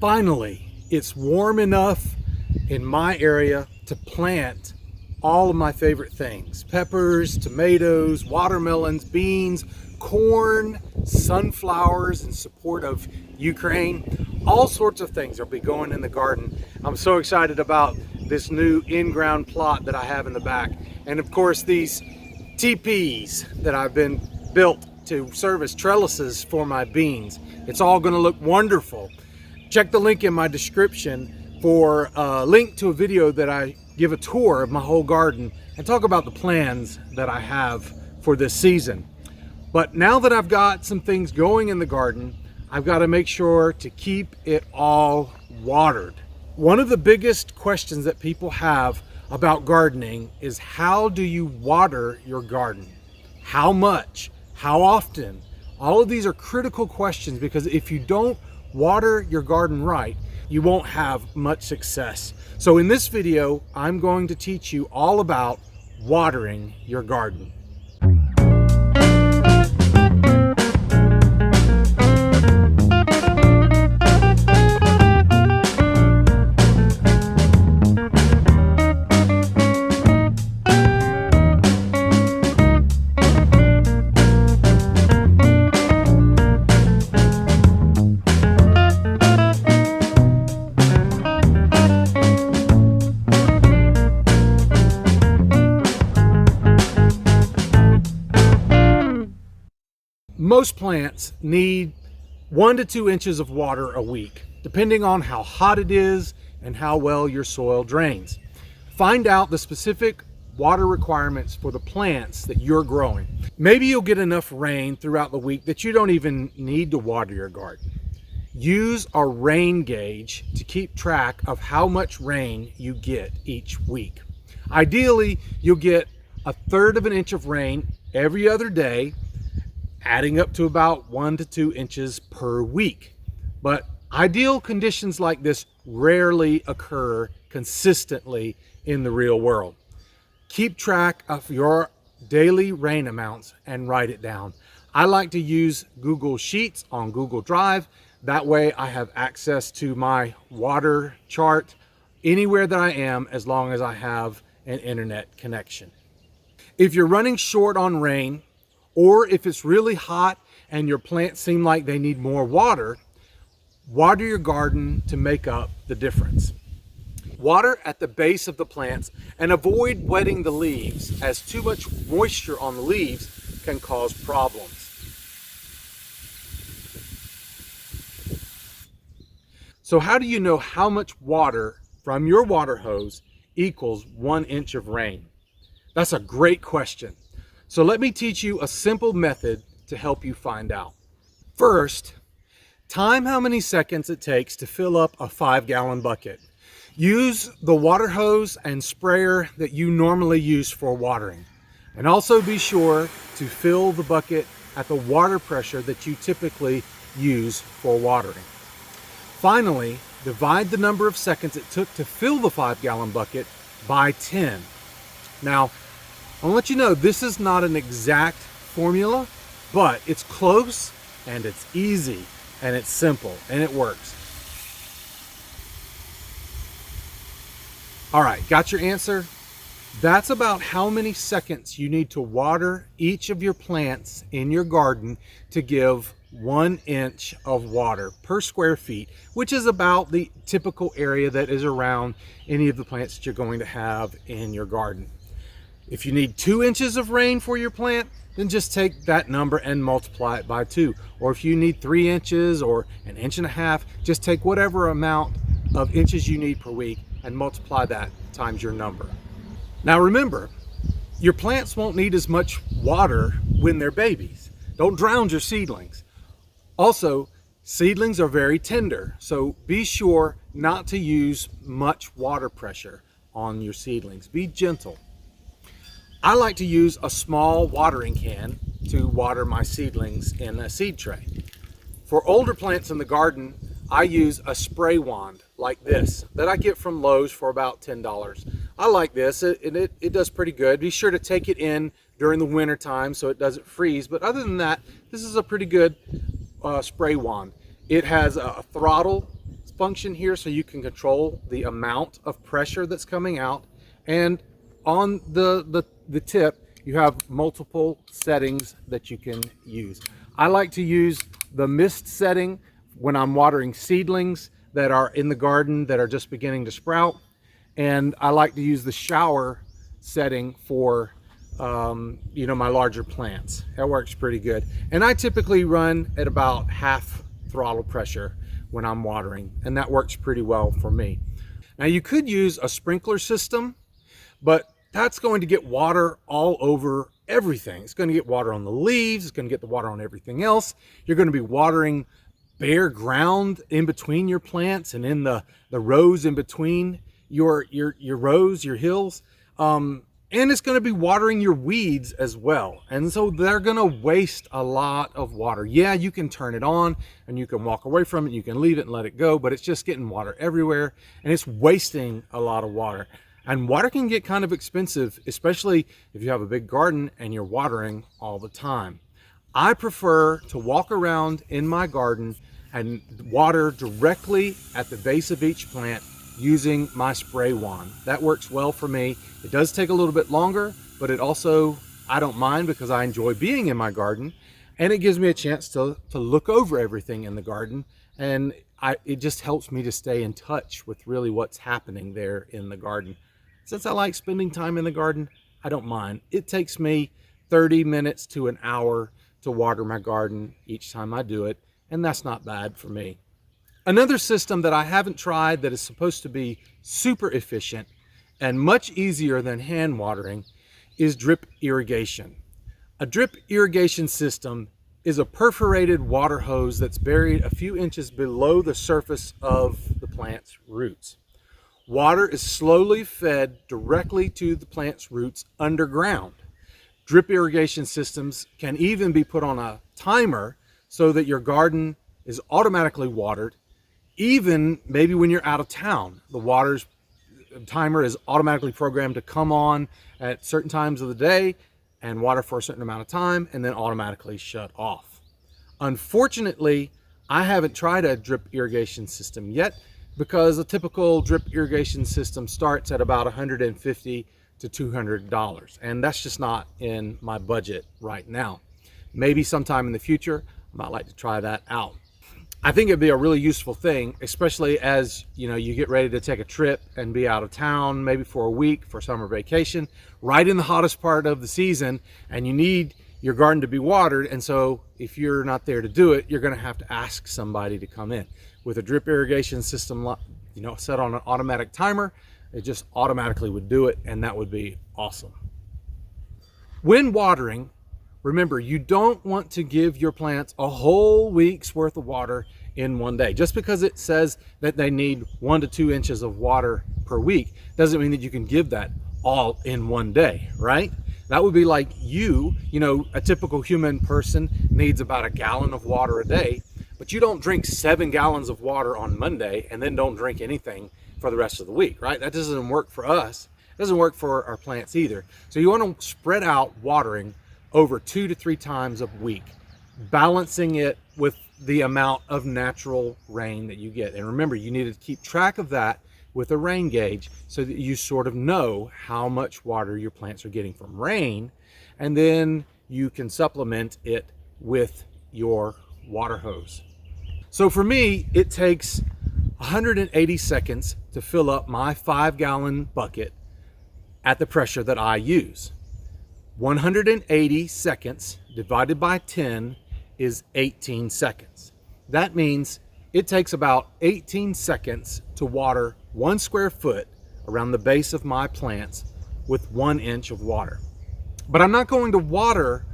Finally, it's warm enough in my area to plant all of my favorite things: peppers, tomatoes, watermelons, beans, corn, sunflowers in support of Ukraine. All sorts of things will be going in the garden. I'm so excited about this new in-ground plot that I have in the back. And of course, these teepees that I've been built to serve as trellises for my beans. It's all going to look wonderful. Check the link in my description for a link to a video that I give a tour of my whole garden and talk about the plans that I have for this season. But now that I've got some things going in the garden, I've got to make sure to keep it all watered. One of the biggest questions that people have about gardening is, how do you water your garden? How much? How often? All of these are critical questions, because if you don't water your garden right, you won't have much success. So in this video, I'm going to teach you all about watering your garden. Most plants need 1 to 2 inches of water a week, depending on how hot it is and how well your soil drains. Find out the specific water requirements for the plants that you're growing. Maybe you'll get enough rain throughout the week that you don't even need to water your garden. Use a rain gauge to keep track of how much rain you get each week. Ideally, you'll get 1/3 of an inch of rain every other day, adding up to about 1 to 2 inches per week. But ideal conditions like this rarely occur consistently in the real world. Keep track of your daily rain amounts and write it down. I like to use Google Sheets on Google Drive. That way I have access to my water chart anywhere that I am, as long as I have an internet connection. If you're running short on rain, or if it's really hot and your plants seem like they need more water, water your garden to make up the difference. Water at the base of the plants and avoid wetting the leaves, as too much moisture on the leaves can cause problems. So how do you know how much water from your water hose equals 1 inch of rain? That's a great question. So let me teach you a simple method to help you find out. First, time how many seconds it takes to fill up a 5-gallon bucket. Use the water hose and sprayer that you normally use for watering. And also be sure to fill the bucket at the water pressure that you typically use for watering. Finally, divide the number of seconds it took to fill the 5-gallon bucket by 10. Now, I'll let you know, this is not an exact formula, but it's close and it's easy and it's simple and it works. All right, got your answer? That's about how many seconds you need to water each of your plants in your garden to give 1 inch of water per square feet, which is about the typical area that is around any of the plants that you're going to have in your garden. If you need 2 inches of rain for your plant, then just take that number and multiply it by 2. Or if you need 3 inches or 1.5 inches, just take whatever amount of inches you need per week and multiply that times your number. Now remember, your plants won't need as much water when they're babies. Don't drown your seedlings. Also, seedlings are very tender, so be sure not to use much water pressure on your seedlings. Be gentle. I like to use a small watering can to water my seedlings in a seed tray. For older plants in the garden, I use a spray wand like this that I get from Lowe's for about $10. I like this, it does pretty good. Be sure to take it in during the winter time so it doesn't freeze, but other than that, this is a pretty good spray wand. It has a throttle function here so you can control the amount of pressure that's coming out. And on the tip, you have multiple settings that you can use. I like to use the mist setting when I'm watering seedlings that are in the garden that are just beginning to sprout. And I like to use the shower setting for my larger plants. That works pretty good. And I typically run at about half throttle pressure when I'm watering, and that works pretty well for me. Now you could use a sprinkler system, but that's going to get water all over everything. It's going to get water on the leaves, it's going to get the water on everything else. You're going to be watering bare ground in between your plants and in the rows in between your rows, your hills. And it's going to be watering your weeds as well. And so they're going to waste a lot of water. Yeah, you can turn it on and you can walk away from it. You can leave it and let it go, but it's just getting water everywhere and it's wasting a lot of water. And water can get kind of expensive, especially if you have a big garden and you're watering all the time. I prefer to walk around in my garden and water directly at the base of each plant using my spray wand. That works well for me. It does take a little bit longer, but it also, I don't mind because I enjoy being in my garden and it gives me a chance to look over everything in the garden, and it just helps me to stay in touch with really what's happening there in the garden. Since I like spending time in the garden, I don't mind. It takes me 30 minutes to an hour to water my garden each time I do it, and that's not bad for me. Another system that I haven't tried that is supposed to be super efficient and much easier than hand watering is drip irrigation. A drip irrigation system is a perforated water hose that's buried a few inches below the surface of the plant's roots. Water is slowly fed directly to the plant's roots underground. Drip irrigation systems can even be put on a timer so that your garden is automatically watered. Even maybe when you're out of town, the timer is automatically programmed to come on at certain times of the day and water for a certain amount of time and then automatically shut off. Unfortunately, I haven't tried a drip irrigation system yet because a typical drip irrigation system starts at about $150 to $200, and that's just not in my budget right now. Maybe sometime in the future, I might like to try that out. I think it'd be a really useful thing, especially as you get ready to take a trip and be out of town, maybe for a week for summer vacation, right in the hottest part of the season, and you need your garden to be watered. And so if you're not there to do it, you're going to have to ask somebody to come in. With a drip irrigation system, set on an automatic timer, it just automatically would do it, and that would be awesome. When watering, remember, you don't want to give your plants a whole week's worth of water in one day. Just because it says that they need 1 to 2 inches of water per week doesn't mean that you can give that all in one day, right? That would be like a typical human person needs about 1 gallon of water a day, but you don't drink 7 gallons of water on Monday and then don't drink anything for the rest of the week, right? That doesn't work for us. It doesn't work for our plants either. So you want to spread out watering over 2 to 3 times a week, balancing it with the amount of natural rain that you get. And remember, you need to keep track of that with a rain gauge so that you sort of know how much water your plants are getting from rain, and then you can supplement it with your water hose. So for me, it takes 180 seconds to fill up my 5-gallon bucket at the pressure that I use. 180 seconds divided by 10 is 18 seconds. That means it takes about 18 seconds to water 1 square foot around the base of my plants with 1 inch of water. But I'm not going to water,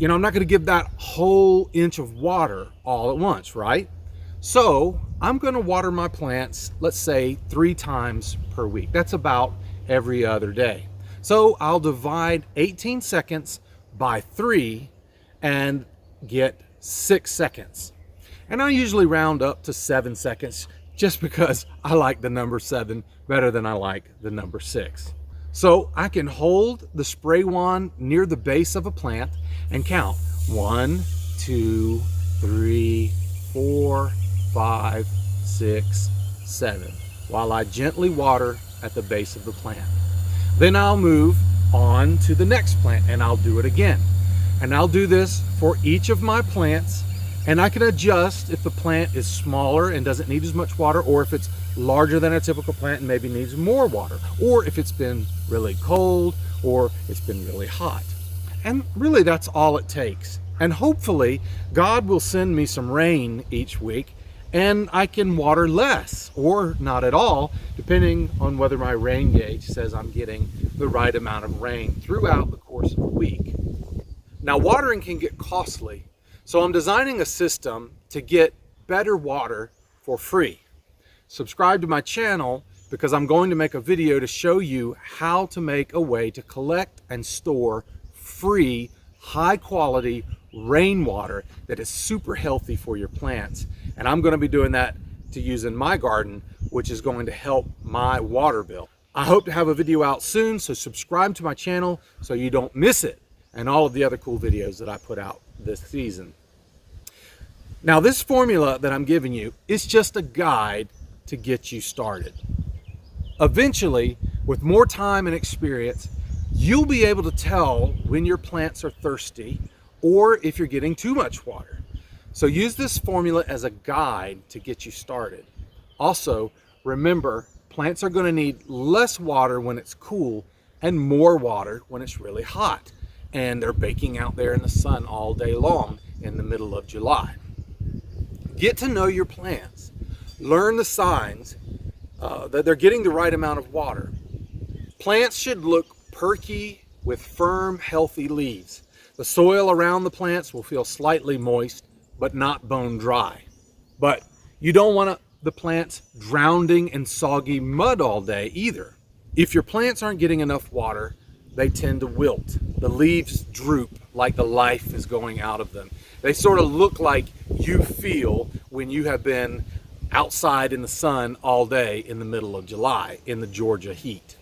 I'm not going to give that whole inch of water all at once, right? So I'm going to water my plants, let's say 3 times per week. That's about every other day. So I'll divide 18 seconds by 3 and get 6 seconds. And I usually round up to 7 seconds just because I like the number 7 better than I like the number 6. So I can hold the spray wand near the base of a plant and count 1, 2, 3, 4, 5, 6, 7, while I gently water at the base of the plant. Then I'll move on to the next plant and I'll do it again. And I'll do this for each of my plants, and I can adjust if the plant is smaller and doesn't need as much water, or if it's larger than a typical plant and maybe needs more water, or if it's been really cold or it's been really hot. And really that's all it takes. And hopefully God will send me some rain each week and I can water less or not at all, depending on whether my rain gauge says I'm getting the right amount of rain throughout the course of a week. Now, watering can get costly, so I'm designing a system to get better water for free. Subscribe to my channel because I'm going to make a video to show you how to make a way to collect and store free, high quality rainwater that is super healthy for your plants. And I'm going to be doing that to use in my garden, which is going to help my water bill. I hope to have a video out soon, so subscribe to my channel so you don't miss it and all of the other cool videos that I put out this season. Now, this formula that I'm giving you is just a guide to get you started. Eventually, with more time and experience, you'll be able to tell when your plants are thirsty or if you're getting too much water. So use this formula as a guide to get you started. Also, remember, plants are going to need less water when it's cool and more water when it's really hot and they're baking out there in the sun all day long in the middle of July. Get to know your plants. Learn the signs that they're getting the right amount of water. Plants should look perky with firm, healthy leaves. The soil around the plants will feel slightly moist, but not bone dry. But you don't want the plants drowning in soggy mud all day either. If your plants aren't getting enough water, they tend to wilt. The leaves droop like the life is going out of them. They sort of look like you feel when you have been outside in the sun all day in the middle of July in the Georgia heat.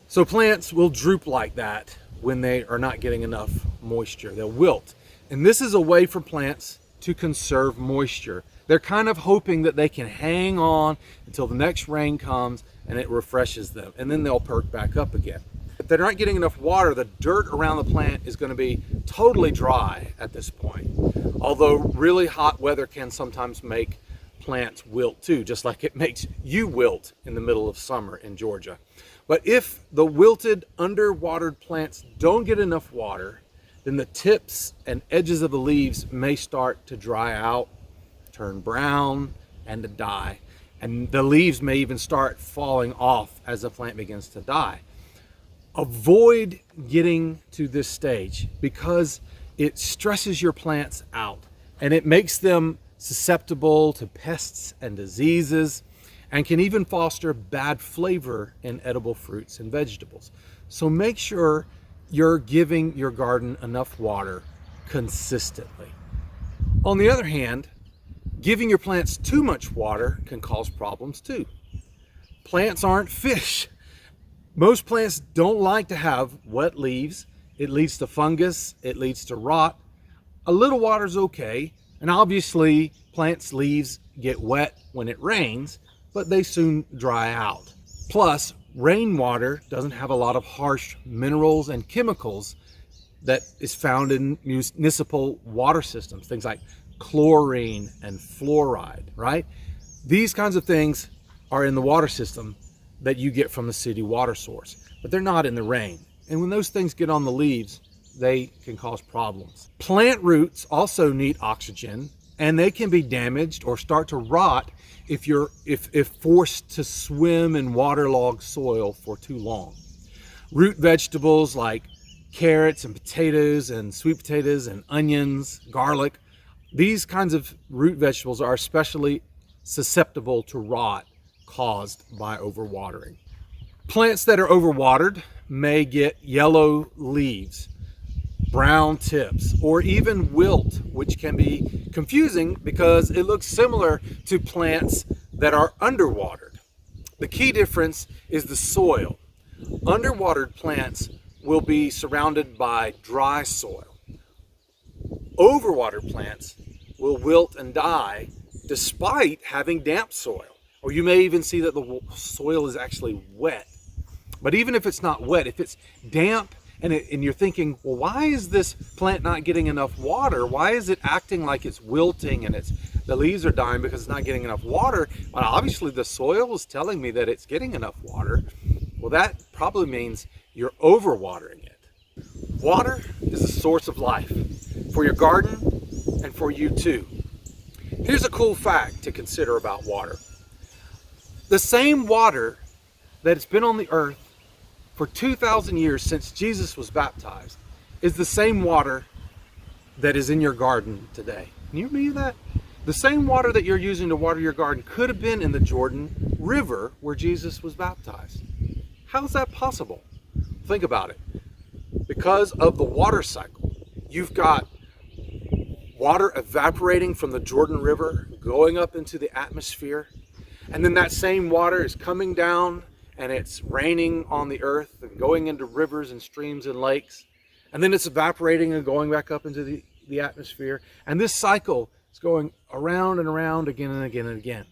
So plants will droop like that when they are not getting enough moisture. They'll wilt. And this is a way for plants to conserve moisture. They're kind of hoping that they can hang on until the next rain comes and it refreshes them, and then they'll perk back up again. If they're not getting enough water, the dirt around the plant is going to be totally dry at this point. Although really hot weather can sometimes make plants wilt too, just like it makes you wilt in the middle of summer in Georgia. But if the wilted, underwatered plants don't get enough water, then the tips and edges of the leaves may start to dry out, turn brown, and to die. And the leaves may even start falling off as the plant begins to die. Avoid getting to this stage because it stresses your plants out and it makes them susceptible to pests and diseases and can even foster bad flavor in edible fruits and vegetables. So make sure you're giving your garden enough water consistently. On the other hand, giving your plants too much water can cause problems too. Plants aren't fish. Most plants don't like to have wet leaves. It leads to fungus, it leads to rot. A little water's okay, and obviously plants' leaves get wet when it rains, but they soon dry out. Plus, rainwater doesn't have a lot of harsh minerals and chemicals that is found in municipal water systems, things like chlorine and fluoride, right? These kinds of things are in the water system that you get from the city water source, but they're not in the rain. And when those things get on the leaves, they can cause problems. Plant roots also need oxygen, and they can be damaged or start to rot if forced to swim in waterlogged soil for too long. Root vegetables like carrots and potatoes and sweet potatoes and onions, garlic, these kinds of root vegetables are especially susceptible to rot caused by overwatering. Plants that are overwatered may get yellow leaves, brown tips, or even wilt, which can be confusing because it looks similar to plants that are underwatered. The key difference is the soil. Underwatered plants will be surrounded by dry soil. Overwatered plants will wilt and die despite having damp soil. Or you may even see that the soil is actually wet. But even if it's not wet, if it's damp and you're thinking, well, why is this plant not getting enough water? Why is it acting like it's wilting and the leaves are dying because it's not getting enough water? Well, obviously the soil is telling me that it's getting enough water. Well, that probably means you're overwatering it. Water is a source of life for your garden and for you too. Here's a cool fact to consider about water. The same water that has been on the earth for 2,000 years since Jesus was baptized is the same water that is in your garden today. Can you believe that? The same water that you're using to water your garden could have been in the Jordan River where Jesus was baptized. How is that possible? Think about it. Because of the water cycle, you've got water evaporating from the Jordan River, going up into the atmosphere, and then that same water is coming down and it's raining on the earth and going into rivers and streams and lakes, and then it's evaporating and going back up into the atmosphere, and this cycle is going around and around again and again and again.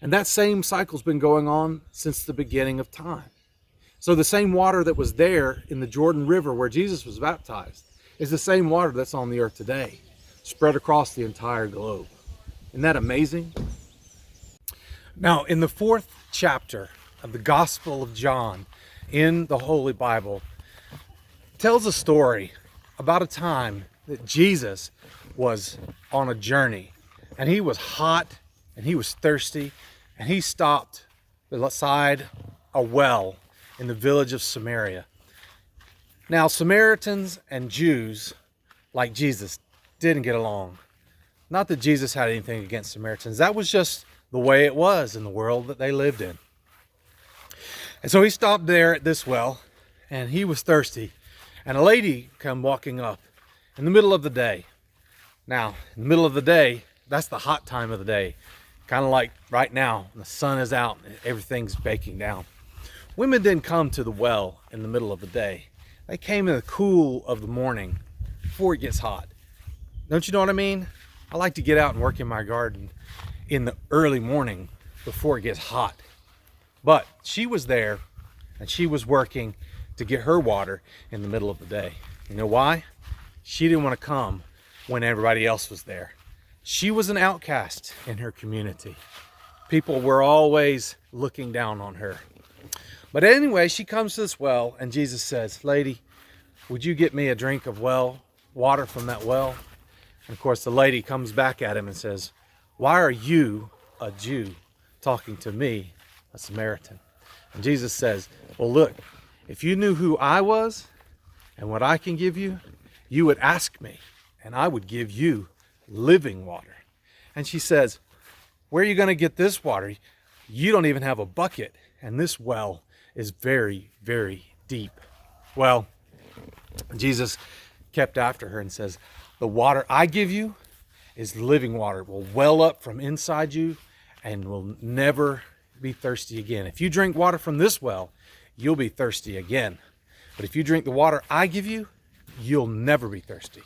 And that same cycle's been going on since the beginning of time. So the same water that was there in the Jordan River where Jesus was baptized is the same water that's on the earth today, spread across the entire globe. Isn't that amazing? Now, in the 4th chapter of the Gospel of John in the Holy Bible, tells a story about a time that Jesus was on a journey, and he was hot and he was thirsty, and he stopped beside a well in the village of Samaria. Now, Samaritans and Jews, like Jesus, didn't get along. Not that Jesus had anything against Samaritans. That was just the way it was in the world that they lived in. And so he stopped there at this well, and he was thirsty. And a lady come walking up in the middle of the day. Now, in the middle of the day, that's the hot time of the day. Kind of like right now, the sun is out and everything's baking down. Women didn't come to the well in the middle of the day. They came in the cool of the morning before it gets hot. Don't you know what I mean? I like to get out and work in my garden in the early morning before it gets hot. But she was there and she was working to get her water in the middle of the day. You know why? She didn't want to come when everybody else was there. She was an outcast in her community. People were always looking down on her. But anyway, she comes to this well, and Jesus says, "Lady, would you get me a drink of water from that well?" And of course, the lady comes back at him and says, "Why are you, a Jew, talking to me, a Samaritan?" And Jesus says, "Well, look, if you knew who I was and what I can give you, you would ask me, and I would give you living water." And she says, "Where are you going to get this water? You don't even have a bucket, and this well is very, very deep." Well, Jesus kept after her and says, "The water I give you is living water. It will well up from inside you and will never be thirsty again. If you drink water from this well, you'll be thirsty again. But if you drink the water I give you, you'll never be thirsty."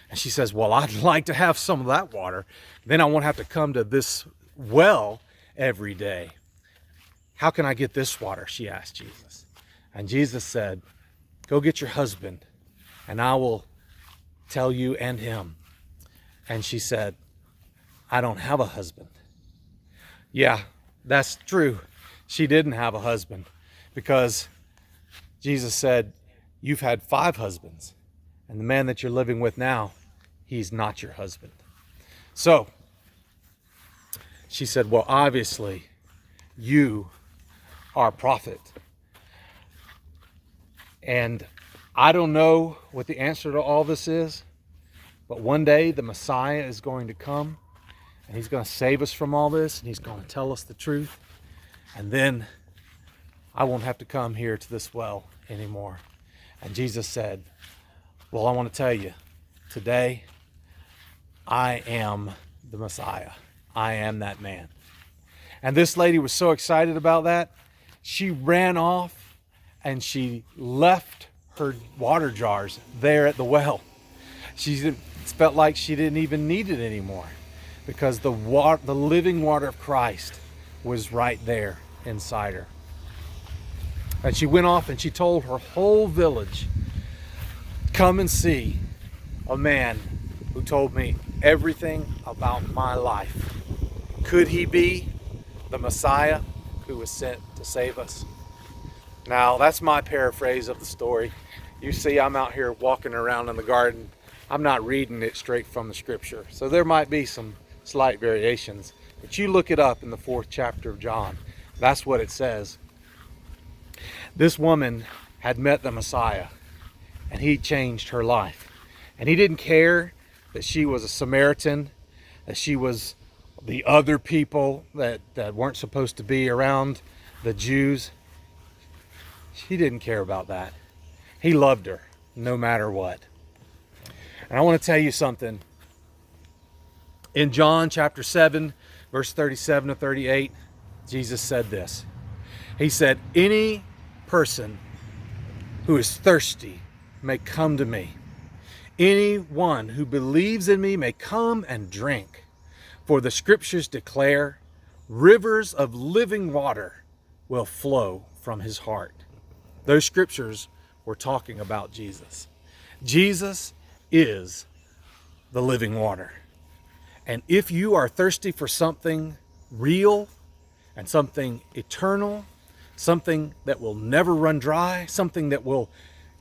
And she says, "Well, I'd like to have some of that water. Then I won't have to come to this well every day. How can I get this water?" she asked Jesus. And Jesus said, "Go get your husband, and I will tell you and him." And she said, "I don't have a husband." Yeah, that's true. She didn't have a husband, because Jesus said, "You've had 5 husbands, and the man that you're living with now, he's not your husband." So she said, "Well, obviously you are a prophet. And I don't know what the answer to all this is, but one day the Messiah is going to come, and he's going to save us from all this, and he's going to tell us the truth. And then I won't have to come here to this well anymore." And Jesus said, "Well, I want to tell you, today I am the Messiah. I am that man." And this lady was so excited about that, she ran off and she left her water jars there at the well. She felt like she didn't even need it anymore, because the living water of Christ was right there inside her. And she went off and she told her whole village, come and see a man who told me everything about my life. Could he be the Messiah who was sent to save us? Now, that's my paraphrase of the story. You see, I'm out here walking around in the garden. I'm not reading it straight from the scripture. So there might be some slight variations. But you look it up in the 4th chapter of John. That's what it says. This woman had met the Messiah, and he changed her life. And he didn't care that she was a Samaritan, that she was the other people that weren't supposed to be around the Jews. He didn't care about that. He loved her no matter what. And I want to tell you something. In John chapter 7, verse 37 to 38, Jesus said this. He said, any person who is thirsty may come to me. Anyone who believes in me may come and drink. For the scriptures declare, rivers of living water will flow from his heart. Those scriptures were talking about Jesus. Jesus is the living water. And if you are thirsty for something real and something eternal, something that will never run dry, something that will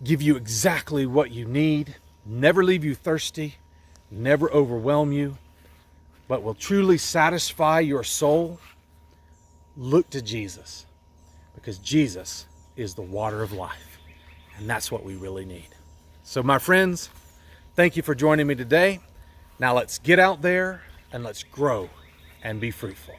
give you exactly what you need, never leave you thirsty, never overwhelm you, but will truly satisfy your soul, look to Jesus, because Jesus is the water of life, and that's what we really need. So my friends, thank you for joining me today. Now let's get out there and let's grow and be fruitful.